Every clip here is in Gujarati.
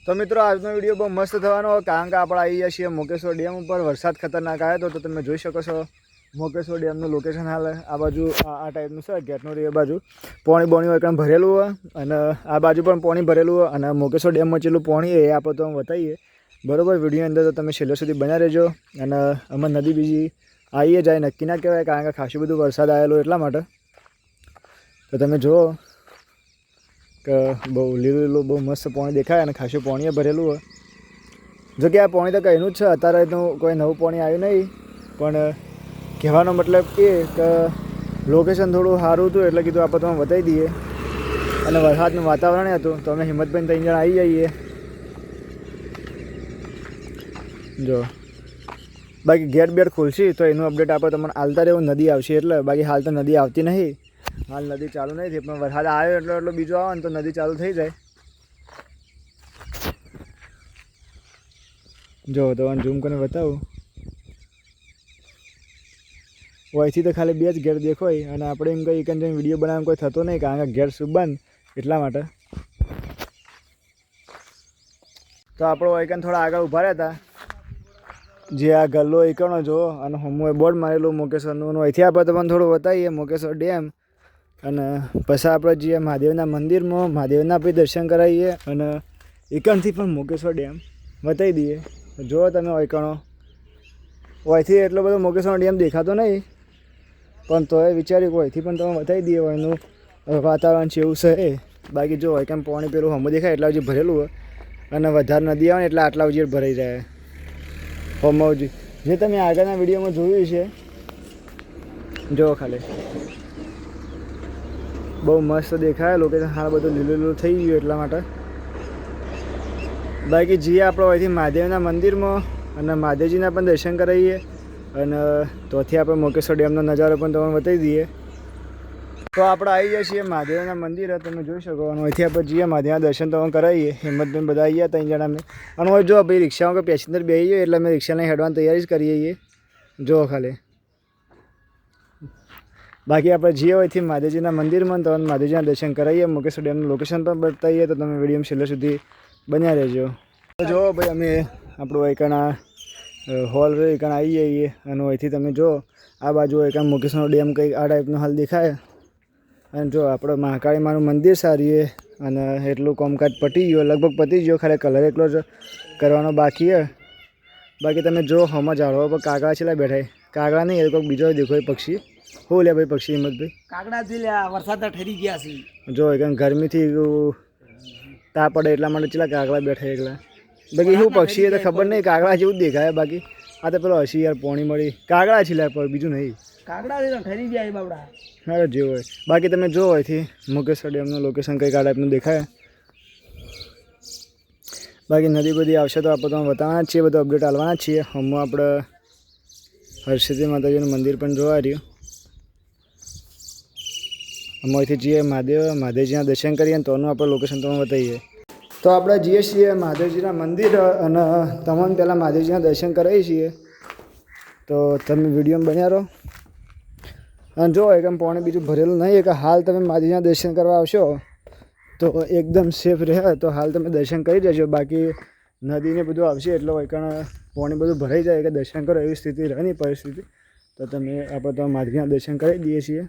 તો મિત્રો આજનો વિડીયો બહુ મસ્ત થવાનો કારણ કે આપણે આવી છીએ મોકેશ્વર ડેમ ઉપર. વરસાદ ખતરનાક આવ્યો તો તમે જોઈ શકો છો મોકેશ્વર ડેમનું લોકેશન હાલ આ બાજુ આ ટાઈપનું છે. ગેટનું એ બાજુ પાણી બોણી એકદમ ભરેલું હોય અને આ બાજુ પણ પાણી ભરેલું હોય અને મોકેશ્વર ડેમમાં જેટલું પાણી એ આપણે તો બતાવીએ બરાબર. વિડીયો અંદર તો તમે છેલ્લે સુધી બન્યા રહેજો. અને અમે નદી બીજી આવીએ જાય નક્કી ના કહેવાય કારણ કે ખાસું બધું વરસાદ આવેલો એટલા માટે. તો તમે જુઓ કે બહુ લીલું બહુ મસ્ત પાણી દેખાય અને ખાસું પાણી ભરેલું હોય. જો કે આ પાણી તો કંઈનું જ છે, અત્યારે તો કોઈ નવું પાણી આવ્યું નહીં. પણ કહેવાનો મતલબ એ કે લોકેશન થોડું સારું હતું એટલે કીધું આપણે તમે બતાવી દઈએ. અને વરસાદનું વાતાવરણ હતું તો અમે હિંમતભાઈ 3 જણા આવી જઈએ. જો બાકી ગેટ બેટ ખોલશી તો એનું અપડેટ આપણે તમને હાલતા રહેવું. નદી આવશે એટલે, બાકી હાલ તો નદી આવતી નહીં. હાલ નદી ચાલુ નહીં થઈ, પણ વરસાદ આવ્યો એટલો બીજો આવે ને તો નદી ચાલુ થઈ જાય. જો તમને ઝૂમ કરીને બતાવું, અહીંથી તો ખાલી 2 જ ઘેર દેખાય અને આપણે એમ કંઈ એક વિડીયો બનાવવાનો કોઈ થતો નહીં કારણ કે ઘેર શું બંધ એટલા માટે. તો આપણો એકન થોડા આગળ ઊભા રહેતા જે આ ગલ્લો એકણો જો અને હમું બોર્ડ મારેલું મોકેશ્વરનું. અહીંથી આપણે તમને થોડું બતાવીએ મોકેશ્વર ડેમ અને પછી આપણે જઈએ મહાદેવના મંદિરમાં, મહાદેવના પછી દર્શન કરાવીએ અને એકણથી પણ મોકેશ્વર ડેમ બતાવી દઈએ. જો તમે એકણો અહીંથી એટલો બધો મોકેશ્વર ડેમ દેખાતો નહીં, પણ તોય વિચાર્યું કે અહીંથી પણ તમે બતાવી દઈએ એનું વાતાવરણ છે એવું છે એ. બાકી જો કેમ પાણી પેલું હમું દેખાય એટલા સુધી ભરેલું હોય અને વધારે નદી આવે ને એટલે આટલા સુધી ભરાઈ જાય હોમજી. જે તમે આગળના વિડીયોમાં જોયું છે જો ખાલી બહુ મસ્ત દેખાય લોકેશન. હાલ બધું લીલું લીલું થઈ ગયું એટલા માટે. બાકી જઈએ આપણે અહીંથી મહાદેવના મંદિરમાં અને મહાદેવજીના પણ દર્શન કરાવીએ અને તોથી આપણે મોકેશ્વર ડેમનો નજારો પણ તમને બતાવી દઈએ. તો આપણે આવી જઈએ છીએ મહાદેવના મંદિરે, તમે જોઈ શકો. અને અહીંથી આપણે જઈએ મહાદેવના દર્શન તમને કરાવીએ. હિંમતભાઈ બધા આવી ગયા 3 જણા મેં. અને હવે જો ભાઈ રિક્ષામાં કે પેસેન્જર બેસી ગયો એટલે અમે રિક્ષાને હેડવાની તૈયારી જ કરીએ છીએ. જો ખાલી બાકી આપણે જઈએ અહીંથી મહાદેવજીના મંદિરમાં તમને મહાદેવજીના દર્શન કરાવીએ, મોકેશ્વર ડેમનું લોકેશન પણ બતાવીએ. તો તમે વિડીયો છેલ્લે સુધી બન્યા રહેજો. જો ભાઈ અમે આપણું એકણા હોલ એકણ આવી જઈએ અને અહીંથી તમે જો આ બાજુ એકણ મોકેશ્વર ડેમ કંઈક આ ટાઈપનો હાલ દેખાય. અને જો આપણે મહાકાળી માનું મંદિર સારીએ અને એટલું કામકાજ પતી ગયો, લગભગ પતી ગયો. ખાલી કલર એટલો જ કરવાનો બાકી છે. બાકી તમે જો હમણાં ઝાડવા પર કાગડા છેલ્લા બેઠા. કાગડા નહીં, એ કોઈક બીજો દેખો પક્ષી. શું લે ભાઈ પક્ષી હિંમતભાઈ? કાગડા જ લ્યા, વરસાદ ઠરી ગયા છે. જો એકણ ગરમીથી તાપ પડે એટલા માટે ચેલા કાગડા બેઠા એકલા. બાકી શું પક્ષી એ તો ખબર નહીં, કાગડા જેવું જ દેખાય. બાકી આ તો પેલો હસી યાર પોણી મળી કાગડા છેલ્લા પર બીજું નહીં. કાગડા ઠરી ગયા બાબડા. હા જેવું હોય. બાકી તમે જો અહીંથી મોકેશ્વર ડેમનું લોકેશન કંઈક આ ટાઈપનું દેખાય. બાકી નદી બધી આવશે તો આપણે તમે બતાવવાના જ છીએ, બધું અપડેટ આવવાના જ છીએ. હમણાં આપણે હરસિદ્ધિ માતાજીનું મંદિર પણ જોવા રહ્યું. અમે અહીંથી જઈએ મહાદેવજીના દર્શન કરીએ ને તોનું આપણે લોકેશન તમને બતાવીએ. તો આપણે જઈએ છીએ મહાદેવજીના મંદિર અને તમને પહેલાં મહાદેવજીના દર્શન કરાવીએ છીએ. તો તમે વિડીયોમાં બન્યા રહો અને જો એકદમ પાણી બીજું ભરેલું નહીં કે હાલ તમે મહાદેવજીના દર્શન કરવા આવશો તો એકદમ સેફ રહે. તો હાલ તમે દર્શન કરી દેજો. બાકી નદીને બધું આવશે એટલે એકણ પાણી બધું ભરાઈ જાય કે દર્શન કરો એવી સ્થિતિ રહે નહીં પરિસ્થિતિ. તો તમે આપણે તો મહાદેવજીના દર્શન કરી દઈએ છીએ.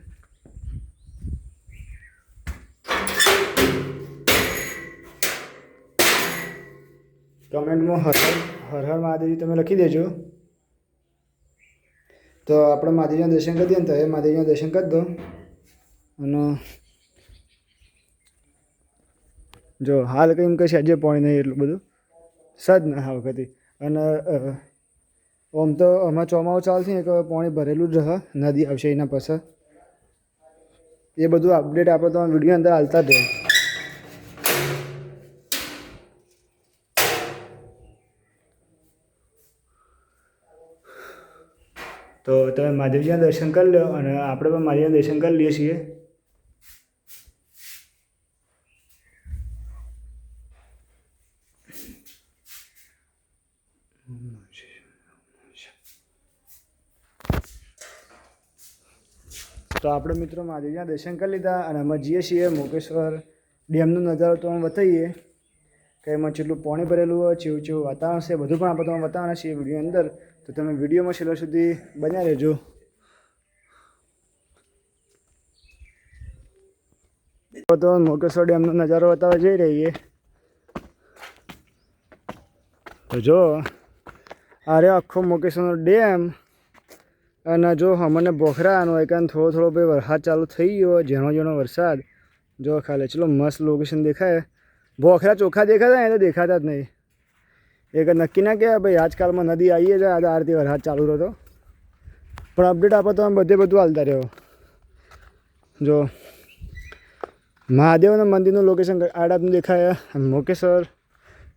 કમેન્ટમાં હર હર મહાદેવજી તમે લખી દેજો. તો આપણે મહાદેવજીના દર્શન કરી દઈએ ને તો એ મહાદેવજીના દર્શન કરી દો. અને જો હાલ કંઈ એમ કહેશે આજે પાણી નહીં એટલું બધું સજ ના આ વખતે. અને આમ તો હમણાં ચોમાસું ચાલુ થયું કે પાણી ભરેલું જ રહે. નદી આવશે એના પછી એ બધું અપડેટ આપણે તો વિડીયો અંદર હાલતા જ રહે. તો તમે મહાદેવજીના દર્શન કરી લો અને આપણે પણ મહાદેવજીના દર્શન કરી લઈએ છીએ. તો આપણે મિત્રો મહાદેવજીના દર્શન કરી લીધા અને અમે જઈએ છીએ મોકેશ્વર ડેમનો નજારો તો બતાવીએ કે એમાં જેટલું પાણી ભરેલું હોય જેવું જેવું વાતાવરણ છે બધું પણ આપણે તમને બતાવવાના છીએ વિડીયો અંદર. તો તમે વિડીયોમાં છેલ્લા સુધી બન્યા રહેજો. તો મોકેશ્વર ડેમનો નજારો બતાવવા જઈ રહીએ. તો જો આ રહ્યો આખો મોકેશ્વરનો ડેમ. અને જો અમને બોખરાનો એકન થોડો થોડો ભાઈ વરસાદ ચાલુ થઈ ગયો, ઝીણો ઝીણો વરસાદ. જો ખાલી ચલો મસ્ત લોકેશન દેખાય. બોખરા ચોખ્ખા દેખાતા ને એ તો દેખાતા જ નહીં. એક નક્કી ના કહેવાય ભાઈ આજકાલમાં નદી આવીએ જાય આજે આરતી વરસાદ ચાલુ રહ્યો. પણ અપડેટ આપો તો આમ બધે બધું હાલતા રહ્યો. જો મહાદેવના મંદિરનું લોકેશન આ ટાઈપનું દેખાય. મોકેશ્વર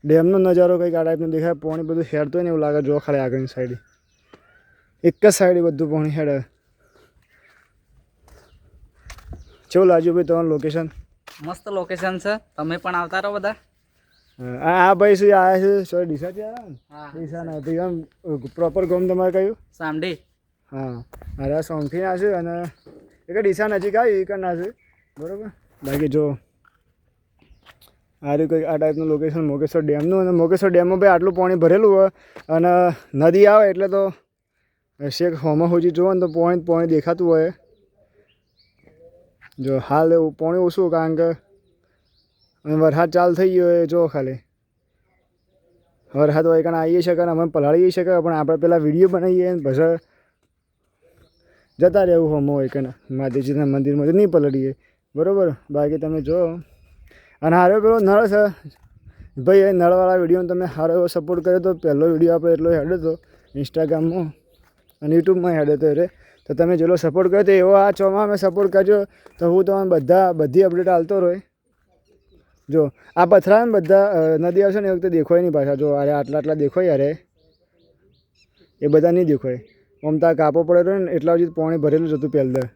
ડેમનો નજારો કંઈક આ ટાઈપનું દેખાય. પાણી બધું હેડતો ને એવું લાગે. જો ખાલી આગળની સાઈડ એક જ સાઈડ બધું પાણી હેડે. કેવું લાગ્યું ભાઈ તમારું લોકેશન? મસ્ત લોકેશન છે, તમે પણ આવતા રહો બધા. આ ભાઈ શું આવ્યા છે? સોરી ડીસાથી આવ્યા ને? હા ડીસા ના ભાઈ આમ પ્રોપર ગામ તમારે કયું? સામડી. હા અરે સોમથી ના છે અને એક ડીસા નજીક આવી એક ના છે બરાબર. બાકી જો આ રહ્યું કંઈક આ ટાઈપનું લોકેશન મોકેશ્વર ડેમનું. અને મોકેશ્વર ડેમમાં ભાઈ આટલું પાણી ભરેલું હોય અને નદી આવે એટલે તો શેક હોમાં હોજી જુઓ ને તો પાણી પાણી દેખાતું હોય. જો હાલ એવું પાણી ઓછું કારણ કે વરસાદ ચાલુ થઈ ગયો એ જો ખાલી વરસાદ હોય કારણ આવીએ શકે અને અમે પલાળી શકે પણ આપણે પેલા વિડીયો બનાવીએ ને પછી જતા રહેવું હોમો હોય કે માતાજીના મંદિરમાં નહીં પલળીએ બરાબર. બાકી તમે જો અને હારો પેલો નળ છે ભાઈ એ નળવાળા વિડીયોને તમે સારો એવો સપોર્ટ કર્યો તો. પહેલો વિડીયો આપણે એટલો હેડ્યો હતો ઇન્સ્ટાગ્રામમાં અને યુટ્યુબમાં હેડ્યો હતો એટલે. તો તમે જેટલો સપોર્ટ કર્યો તો એવો આ ચોમાં મેં સપોર્ટ કરજો તો હું તમને બધી અપડેટ આવતો રહે. જો આ પથરા ને બધા નદી આવશે ને એ વખતે દેખાય નહીં પાછા. જો અરે આટલા આટલા દેખાય યારે એ બધા નહીં દેખાય. આમ તો કાપો પડેલો ને એટલા સુધી પાણી ભરેલું જ હતું પહેલાં.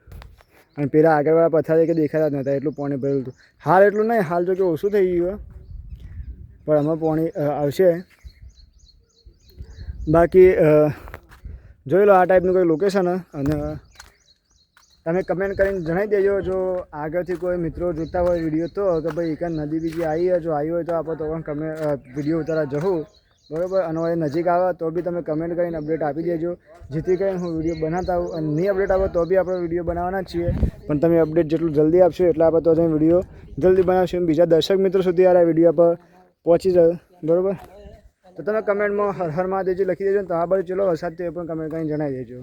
અને પેલા આગળવાળા પથ્થર કે દેખાતા જ નહોતા એટલું પાણી ભરેલું હતું. હાલ એટલું નહીં, હાલ જો કે ઓછું થઈ ગયું પણ આમાં પાણી આવશે. બાકી જોઈ લો આ ટાઈપનું કોઈ લોકેશન. અને તમે કમેન્ટ કરીને જણાવી દેજો જો આગળથી કોઈ મિત્રો જોતા હોય વિડીયો તો કે ભાઈ એક નદી બીજી આવી હોય. જો આવી હોય તો આપણે તો પણ વિડીયો ઉતારવા જવું બરાબર. અને એ નજીક આવે તો બી તમે કમેન્ટ કરીને અપડેટ આપી દેજો જેથી કરીને હું વિડીયો બનાવતા આવું. અને નહીં અપડેટ આવે તો બી આપણે વિડીયો બનાવવાના જ છીએ પણ તમે અપડેટ જેટલું જલ્દી આપશો એટલે આપણે તો વિડીયો જલ્દી બનાવશું. બીજા દર્શક મિત્રો સુધી આ વિડીયો પર પહોંચી જાય બરાબર. તો તમે કમેન્ટમાં હર હર મહાદેવજી લખી દેજો ને તમારા બાજુ ચલો વરસાદ તો એ પણ કમેન્ટ કરીને જણાવી દેજો.